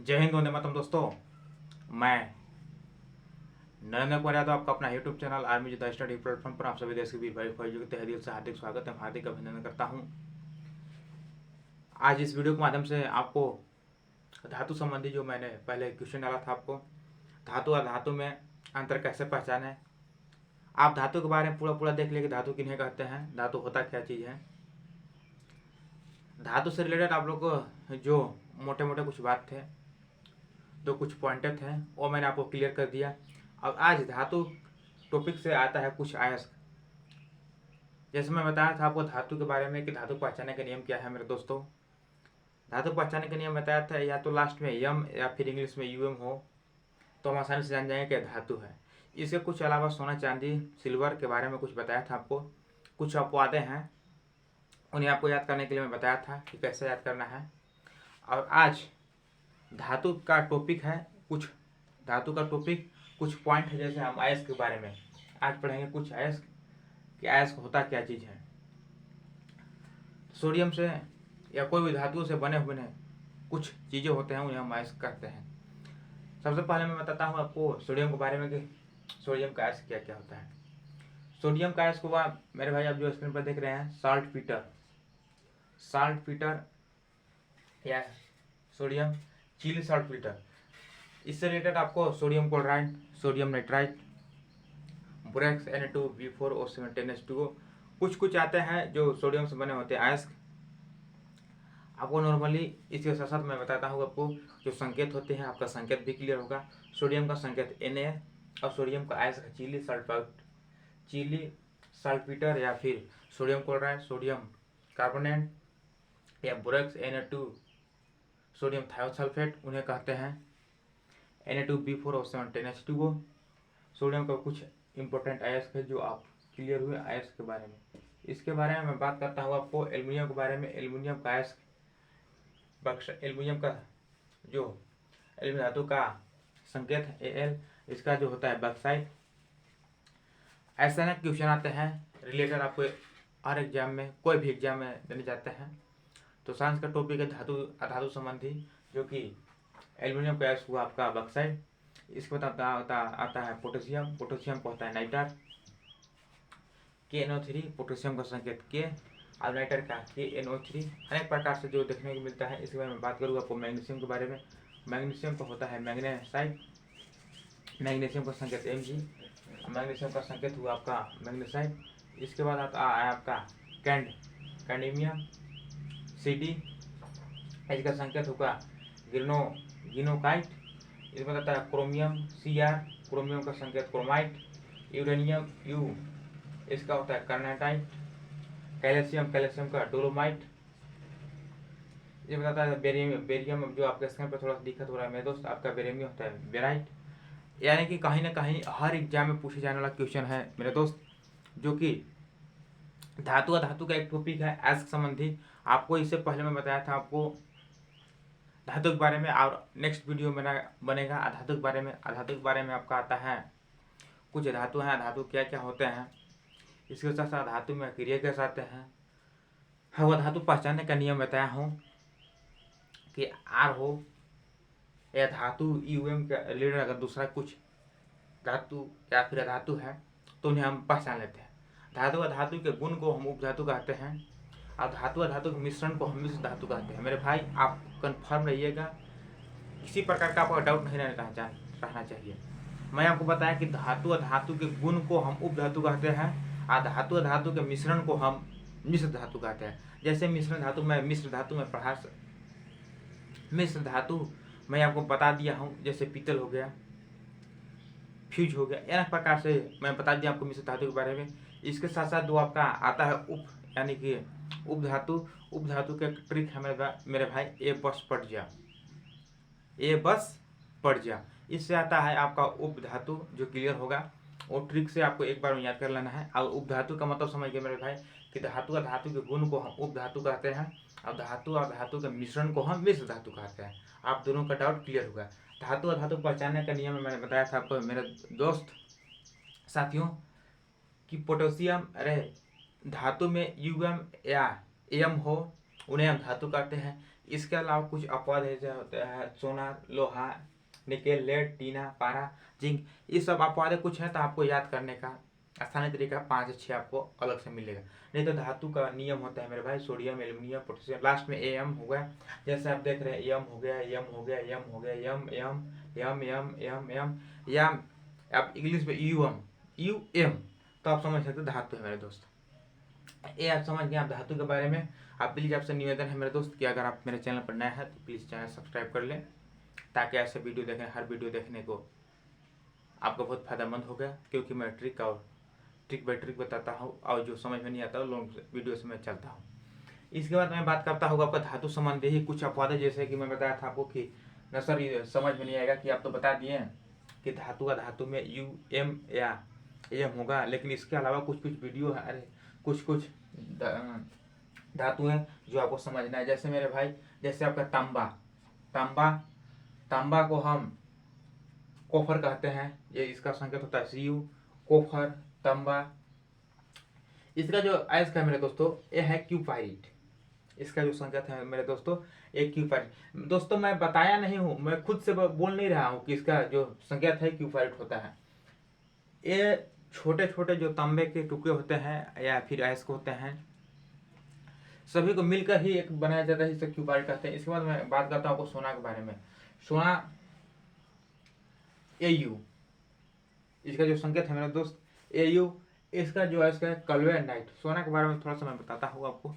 जय हिंद, वंदे मातरम। दोस्तों, मैं नरेंद्र कुमार यादव, आपका अपना यूट्यूब चैनल आर्मी जुदा स्टडी प्लेटफॉर्म पर आप सभी देश के वीर भाई फौजियों के तहे दिल से हार्दिक स्वागत है, हार्दिक अभिनंदन करता हूं। आज इस वीडियो के माध्यम से आपको धातु संबंधी जो मैंने पहले क्वेश्चन डाला था आपको, धातु और धातु में अंतर कैसे पहचाने, आप धातु के बारे में पूरा देख लिए कि धातु किन्हें कहते हैं, धातु होता क्या चीज़ है। धातु से रिलेटेड आप लोग को जो मोटे मोटे कुछ बात थे, जो कुछ पॉइंटर थे, वो मैंने आपको क्लियर कर दिया। अब आज धातु टॉपिक से आता है कुछ अयस्क। जैसे मैं बताया था आपको धातु के बारे में कि धातु पहचानने का नियम क्या है मेरे दोस्तों। धातु पहचानने का नियम बताया था, या तो लास्ट में यम या फिर इंग्लिश में यूएम हो तो हम आसानी से जान जाएंगे कि धातु है। इसके कुछ अलावा सोना चांदी सिल्वर के बारे में कुछ बताया था आपको, कुछ अपवादें हैं, उन्हें आपको याद करने के लिए मैं बताया था कि कैसे याद करना है। और आज धातु का टॉपिक है कुछ कुछ पॉइंट है। जैसे हम अयस्क के बारे में आज पढ़ेंगे कुछ अयस्क कि अयस्क होता क्या चीज़ है। सोडियम से या कोई भी धातु से बने हुए कुछ चीज़ें होते हैं, उन्हें हम अयस्क कहते हैं। सबसे पहले मैं बताता हूँ आपको सोडियम के बारे में कि सोडियम का अयस्क क्या क्या होता है। सोडियम का अयस्क हुआ मेरे भाई, आप जो स्क्रीन पर देख रहे हैं, साल्ट पीटर या सोडियम चिली साल्ट पीटर। इससे रिलेटेड आपको sodium chloride, sodium nitrite, borax Na2B4O7 10H2O कुछ आते हैं जो सोडियम से बने होते हैं अयस्क। आपको नॉर्मली इसके साथ साथ मैं बताता हूँ आपको जो संकेत होते हैं, आपका संकेत भी क्लियर होगा। सोडियम का संकेत Na और सोडियम का अयस्क चिली सल्फेट या फिर सोडियम क्लोराइड, सोडियम कार्बोनेट या बोरेक्स Na2 सोडियम थायोसल्फेट, उन्हें कहते हैं Na2B4O7 10H2O। सोडियम का कुछ इंपॉर्टेंट अयस्क है जो आप क्लियर हुए अयस्क के बारे में। इसके बारे में मैं बात करता हूँ आपको एल्युमिनियम के बारे में। एल्युमिनियम का अयस्क एल्युमिनियम का जो एल्युमिनियम धातु का संकेत है Al, इसका जो होता है बॉक्साइट। ऐसा ना क्वेश्चन आते हैं रिलेटेड आपको हर एग्जाम में, कोई भी एग्जाम में देने जाते हैं। तो साइंस का टॉपिक है धातु अधातु संबंधी, जो कि एल्युमिनियम का अयस्क हुआ आपका बॉक्साइट। इसके बाद आता है पोटेशियम को होता है नाइटर, KNO3 पोटेशियम का संकेत K और नाइटर का KNO3। अनेक प्रकार से जो देखने को मिलता है, इसके बारे में बात करूँगा आपको। मैग्नीशियम के बारे में, मैग्नीशियम का होता है मैग्नेसाइट, मैग्नीशियम का संकेत Mg, मैग्नीशियम का संकेत हुआ आपका मैग्नेसाइट। इसके बाद आता है आपका कैडमियम CD, इसका संकेत होगा गिनोकाइट। इसमें आता है क्रोमियम Cr, क्रोमियम का संकेत क्रोमाइट। यूरेनियम U, इसका होता है कर्नाटाइट। कैल्शियम का डोलोमाइट। ये बताता है बेरियम जो आपके स्क्रीन पर थोड़ा सा दिक्कत हो रहा है मेरे दोस्त, आपका बेरियम होता है बेराइट। यानी कि कहीं ना कहीं हर एग्जाम में पूछे जाने वाला क्वेश्चन है मेरे दोस्त, जो कि धातु और धातु का एक टॉपिक है अयस्क संबंधी। आपको इससे पहले मैं बताया था आपको धातु के बारे में, और नेक्स्ट वीडियो मेरा बनेगा अधातु के बारे में। अधातु के बारे में आपका आता है कुछ धातु हैं, धातु क्या क्या होते हैं। इसके साथ साथ धातु में क्रिया कैसे आते हैं। हाँ, वह धातु पहचानने का नियम बताया हूँ कि आर हो या धातु यूएम के रिलेटेड अगर दूसरा कुछ धातु या फिर धातु है तो उन्हें हम पहचान लेते हैं। धातु और धातु के गुण को हम उपधातु कहते हैं, और धातु और धातु के मिश्रण को हम मिश्र धातु कहते हैं। मेरे भाई, आप कंफर्म रहिएगा, किसी प्रकार का आपका डाउट नहीं रहना चाहिए। मैं आपको बताया कि धातु और धातु के गुण को हम उपधातु कहते हैं, और धातु और धातु के मिश्रण को हम मिश्र धातु कहते हैं। जैसे मिश्र धातु में मिश्र धातु मैं आपको बता दिया हूँ, जैसे पीतल हो गया, फ्यूज हो गया, अनेक प्रकार से मैं बता दिया आपको मिश्र धातु के बारे में। इसके साथ साथ जो आपका आता है यानी कि उपधातु के ट्रिक है मेरे भाई, ए बस पड़ जा। इससे आता है आपका उपधातु, जो क्लियर होगा वो ट्रिक से आपको एक बार में याद कर लेना है। और उपधातु का मतलब समझिए मेरे भाई कि धातु और धातु के गुण को हम उपधातु कहते हैं, और धातु और धातु के मिश्रण को हम मिश्र धातु कहते हैं। आप दोनों का डाउट क्लियर होगा। धातु और धातु पहचानने का नियम मैंने बताया था आपको मेरे दोस्त साथियों कि पोटेशियम, अरे धातु में यूएम या एम हो उन्हें हम धातु कहते हैं। इसके अलावा कुछ अपवाद ऐसे होते हैं, सोना, लोहा, निकेल, लेड, टीना, पारा, जिंक, ये सब अपवाद कुछ हैं, तो आपको याद करने का आसानी तरीका 5 से 6 आपको अलग से मिलेगा। नहीं तो धातु का नियम होता है मेरे भाई, सोडियम, एल्यूमिनियम, पोटेशियम, लास्ट में एम हो गया। जैसे आप देख रहे हैं एम हो गया, एम हो गया, एम हो गया, M M M M M M, या आप इंग्लिश में यू एम, यू एम, तो आप समझ सकते धातु है मेरे दोस्त। ये आप समझ गए आप धातु के बारे में। आप प्लीज़ आपसे निवेदन है मेरे दोस्त कि अगर आप मेरे चैनल पर नए हैं तो प्लीज़ चैनल सब्सक्राइब कर लें, ताकि ऐसे वीडियो देखें, हर वीडियो देखने को आपको बहुत फायदेमंद होगा, क्योंकि मैं ट्रिक बाई ट्रिक बताता हूँ, और जो समझ में नहीं आता लॉन्ग वीडियो से मैं चलता हूँ। इसके बाद मैं बात करता हूँ आपका धातु संबंधी ही कुछ अपवाद, जैसे कि मैं बताया था आपको कि न सर ये समझ में नहीं आएगा कि आप तो बता दिए कि धातु का धातु में यू एम या एम होगा, लेकिन इसके अलावा कुछ वीडियो है, अरे कुछ धातु हैं जो आपको समझना है। जैसे मेरे भाई, जैसे आपका तांबा को हम कोफर कहते हैं, ये इसका संकेत होता है Cu, कोफर, तांबा। इसका जो अयस्क है मेरे दोस्तों, ये है क्यूपाइट। इसका जो संकेत है मेरे दोस्तों, एक क्यूपाइट। दोस्तों मैं बताया नहीं हूँ, मैं खुद से बोल नहीं रहा हूँ कि इसका जो संकेत है क्यूपाइट होता है। ये छोटे छोटे जो तांबे के टुकड़े होते हैं या फिर अयस्क होते हैं, सभी को मिलकर ही एक बनाया जाता है, जिसे क्यूपाइट कहते हैं। इसके बाद मैं बात करता हूँ आपको सोना के बारे में। सोना Au, इसका जो संकेत है मेरे दोस्त Au, इसका जो अयस्क है कल्वेनाइट। सोना के बारे में थोड़ा सा मैं बताता हूँ आपको।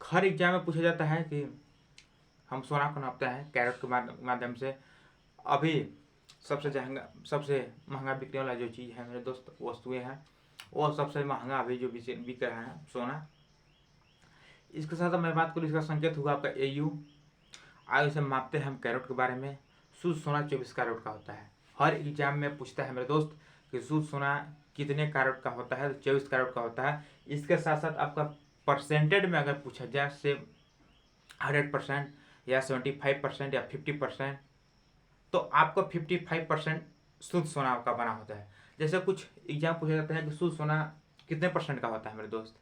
हर एग्जाम में पूछा जाता है कि हम सोना को नापते हैं कैरेट के माध्यम से। अभी सबसे महंगा बिकने वाला जो चीज़ है मेरे दोस्त, वस्तुएं हैं, वो सबसे महंगा अभी जो बिक रहा है सोना। इसके साथ मैं बात करूँ, इसका संकेत होगा आपका Au। आगे से मापते हैं हम कैरेट के बारे में। शुद्ध सोना 24 कैरेट का होता है। हर एग्जाम में पूछता है मेरे दोस्त कि शुद्ध सोना कितने कैरेट का होता है, तो 24 कैरेट का होता है। इसके साथ साथ आपका परसेंटेज में अगर पूछा जाए से 100% या 75% या 50%, तो आपको 55% शुद्ध सोना का बना होता है। जैसे कुछ एग्जाम पूछा जाता है कि शुद्ध सोना कितने % का होता है मेरे दोस्त,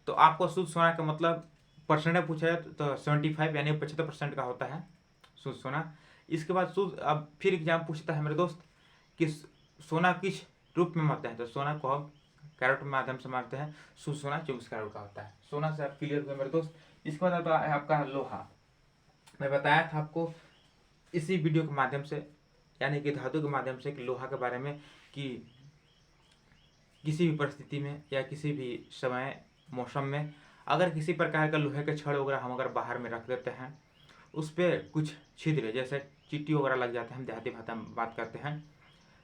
तो आपको शुद्ध सोना का मतलब परसेंटेज पूछा जाए तो 75 यानी 75% का होता है शुद्ध सोना। इसके बाद अब फिर एग्जाम पूछता है मेरे दोस्त कि सोना किस रूप में मापते हैं, तो सोना को हम कैरेट के माध्यम से मापते हैं। शुद्ध सोना 24 कैरेट का होता है। सोना से आप क्लियर हुए मेरे दोस्त। इसके बाद आता है आपका लोहा। मैं बताया था आपको इसी वीडियो के माध्यम से, यानी कि धातु के माध्यम से, कि लोहा के बारे में, कि किसी भी परिस्थिति में या किसी भी समय मौसम में अगर किसी प्रकार का लोहे के छड़ वगैरह हम अगर बाहर में रख देते हैं, उस पर कुछ छिद्र जैसे चींटी वगैरह लग जाते हैं, हम देहाती भाषा में बात करते हैं,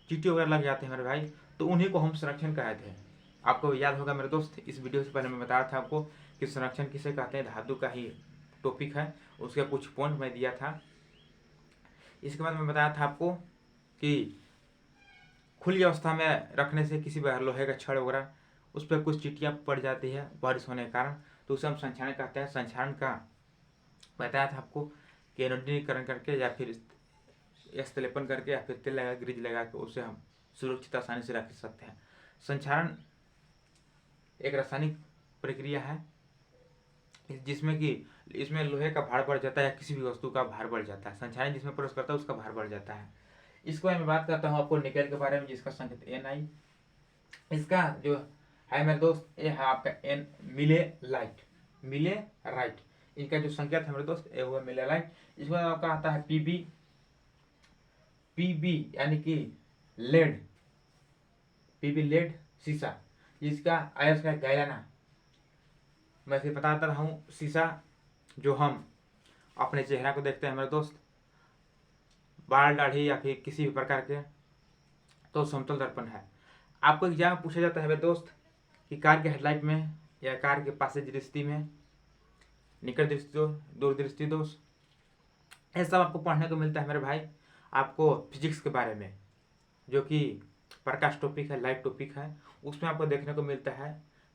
चींटी वगैरह लग जाते हैं मेरे भाई, तो उन्हीं को हम संरक्षण कहते हैं। आपको याद होगा मेरे दोस्त, इस वीडियो से पहले मैं बताया था आपको कि संरक्षण किसे कहते हैं, धातु का ही टॉपिक है, उसका कुछ पॉइंट मैं दिया था। इसके बाद मैं बताया था आपको कि खुली अवस्था में रखने से किसी बार लोहे का छड़ वगैरह उस पर कुछ चींटियाँ पड़ जाती है बारिश होने के कारण, तो उसे हम संक्षारण कहते हैं। संक्षारण का बताया था आपको कि एनोडीकरण करके या फिर स्थलेपन करके या फिर तेल लगा ग्रीज लगा के उसे हम सुरक्षित आसानी से रख सकते हैं। संक्षारण एक रासायनिक प्रक्रिया है जिसमें कि इसमें लोहे का भार बढ़ जाता है या किसी भी वस्तु का भार बढ़ जाता है। संक्षारण जिसमें प्रवेश करता है उसका भार बढ़ जाता है। इसके बारे में बात करता हूँ आपको निकेल के बारे में, जिसका संकेत Na। इसका जो है मेरे दोस्त, ये है आपका एन मिलेराइट। इनका जो संकेत है मेरे दोस्त, ये हुआ मिलेराइट। इसके बाद आपका आता है पीबी यानी कि लेड, शीशा, जिसका अयस्क है गैलाना। मैं फिर बताता रहा हूँ, शीशा जो हम अपने चेहरा को देखते हैं मेरे दोस्त, बाल दाढ़ी या फिर किसी भी प्रकार के, तो समतल दर्पण है। आपको एग्जाम पूछा जाता है मेरे दोस्त कि कार के हेडलाइट में या कार के पासेज दृष्टि में, निकट दृष्टि दोष, दूर दृष्टि दोष, ये सब आपको पढ़ने को मिलता है मेरे भाई। आपको फिजिक्स के बारे में, जो कि प्रकाश टॉपिक है, लाइट टॉपिक है, उसमें आपको देखने को मिलता है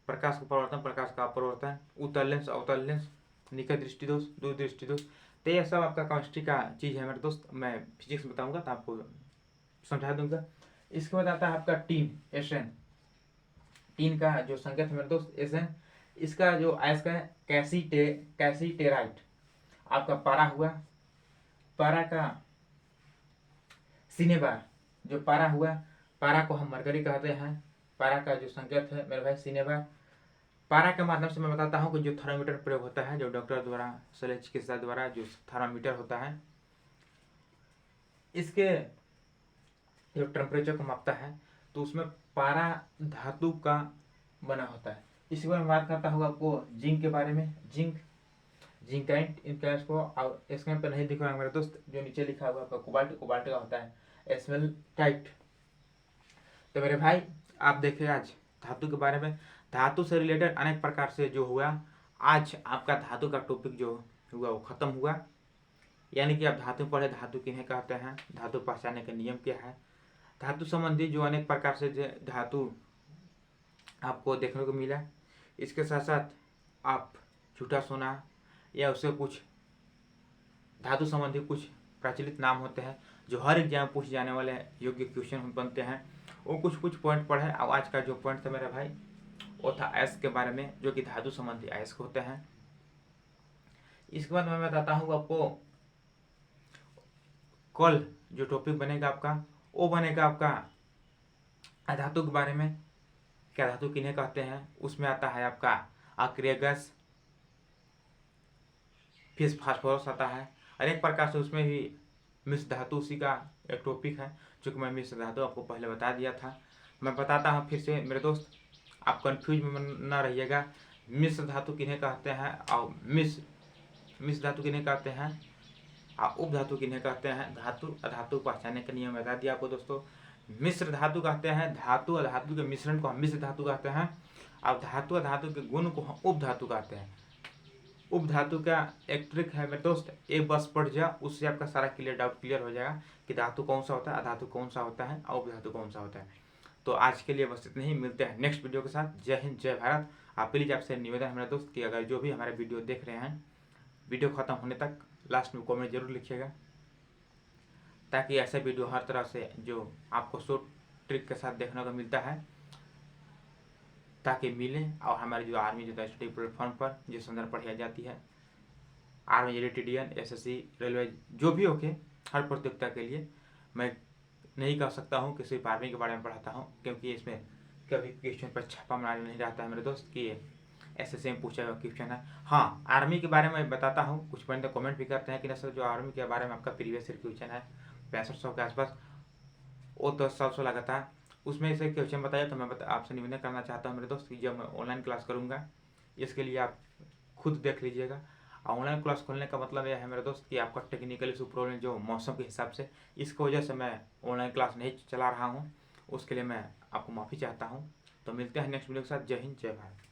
प्रकाश का परिवर्तन, प्रकाश का अपवर्तन, उत्तल लेंस, अवतल लेंस, निकट दृष्टि दोष, दूर दृष्टि दोष, तो ये सब आपका केमिस्ट्री का चीज़ है मेरे दोस्त। मैं फिजिक्स बताऊंगा तो आपको समझा दूंगा। इसके बाद आता है आपका टीन, एसएन। टीन का जो संकेत है मेरे दोस्त, एसएन। इसका जो आयस्क है कैसीटेराइट, आपका पारा हुआ, पारा का सिनेबार, जो पारा हुआ, पारा को हम मरकरी कहते हैं, पारा का जो संकेत है मेरे भाई सिनेबार। पारा के माध्यम से मैं बताता हूँ कि जो थर्मामीटर प्रयोग होता है, जो डॉक्टर द्वारा शल्य चिकित्सा द्वारा जो थर्मामीटर होता है, इसके जो टेम्परेचर को मापता है, तो उसमें पारा धातु का बना होता है। इसी बार मैं बात करता हूँ आपको जिंक के बारे में। जिंकाइट इनका इसको, और इसके पे नहीं दिख रहा है मेरे दोस्त, जो नीचे लिखा हुआ आपका कोबाल्ट का होता है एस्मेल्टाइट। तो मेरे भाई आप देखें आज धातु के बारे में, धातु से रिलेटेड अनेक प्रकार से जो हुआ, आज आपका धातु का टॉपिक जो हुआ वो खत्म हुआ। यानी कि आप धातु पढ़े, धातु किन्हें कहते हैं, धातु पहचानने के नियम क्या है, धातु संबंधी जो अनेक प्रकार से धातु आपको देखने को मिला। इसके साथ साथ आप झूठा सोना या उससे कुछ धातु संबंधी कुछ प्रचलित नाम होते हैं जो हर एग्जाम में पूछे जाने वाले योग्य क्वेश्चन बनते हैं, वो कुछ पॉइंट पढ़े। और आज का जो पॉइंट था मेरा भाई वो था अयस्क के बारे में, जो कि धातु संबंधी अयस्क होते हैं। इसके बाद मैं बताता हूँ आपको कल जो टॉपिक बनेगा आपका, वो बनेगा आपका अधातु के बारे में, क्या धातु किन्हें कहते हैं। उसमें आता है आपका अक्रिय गैस, फिर फास्फोरस आता है, अनेक प्रकार से उसमें भी मिश्र धातु उसी का एक टॉपिक है, जो कि मैं मिश्र धातु आपको पहले बता दिया था। मैं बताता हूँ फिर से मेरे दोस्त, आप कंफ्यूज में न रहिएगा। मिश्र धातु किन्हें कहते हैं और मिश्र धातु किन्हें कहते हैं और उप धातु किन्हें कहते हैं, धातु अधातु पहचानने का नियम बता दिया आपको दोस्तों। मिश्र धातु कहते हैं धातु और धातु के मिश्रण को हम मिश्र धातु कहते हैं, और धातु और धातु के गुण को हम उप धातु कहते हैं। उप धातु का एक ट्रिक है मेरे दोस्त, एक बस पढ़ जा, उससे आपका सारा डाउट क्लियर हो जाएगा कि धातु कौन सा होता है, अधातु कौन सा होता है और उप धातु कौन सा होता है। तो आज के लिए बस इतना ही, मिलते हैं नेक्स्ट वीडियो के साथ। जय हिंद, जय भारत। आप प्लीज़ आपसे निवेदन है मेरे दोस्त कि अगर जो भी हमारे वीडियो देख रहे हैं, वीडियो खत्म होने तक लास्ट में कमेंट जरूर लिखिएगा, ताकि ऐसे वीडियो हर तरह से जो आपको शॉर्ट ट्रिक के साथ देखने को मिलता है ताकि मिले। और हमारी जो आर्मी जो स्टडी प्लेटफॉर्म पर जो संदर्भ पढ़ाई जाती है, आर्मी JDTDN SSC रेलवे जो भी होके, हर प्रतियोगिता के लिए मैं नहीं कह सकता हूँ कि सिर्फ आर्मी के बारे में पढ़ाता हूँ, क्योंकि इसमें कभी क्वेश्चन पर छापा मारना नहीं रहता है मेरे दोस्त कि SSC में पूछा हुआ क्वेश्चन है। हाँ, आर्मी के बारे में बताता हूँ, कुछ पॉइंट तो कमेंट भी करते हैं कि ना सर जो आर्मी के बारे में आपका प्रीवियस ईयर क्वेश्चन है 6500 के आसपास, वो 10 साल से लगातार उसमें से क्वेश्चन बताया। तो मैं आपसे निवेदन करना चाहता हूँ मेरे दोस्त कि जब मैं ऑनलाइन क्लास करूँगा, इसके लिए आप खुद देख लीजिएगा। ऑनलाइन क्लास खोलने का मतलब यह है मेरे दोस्त कि आपका टेक्निकल इशू प्रॉब्लम जो मौसम के हिसाब से, इसकी वजह से मैं ऑनलाइन क्लास नहीं चला रहा हूँ, उसके लिए मैं आपको माफ़ी चाहता हूँ। तो मिलते हैं नेक्स्ट वीडियो के साथ। जय हिंद, जय भारत।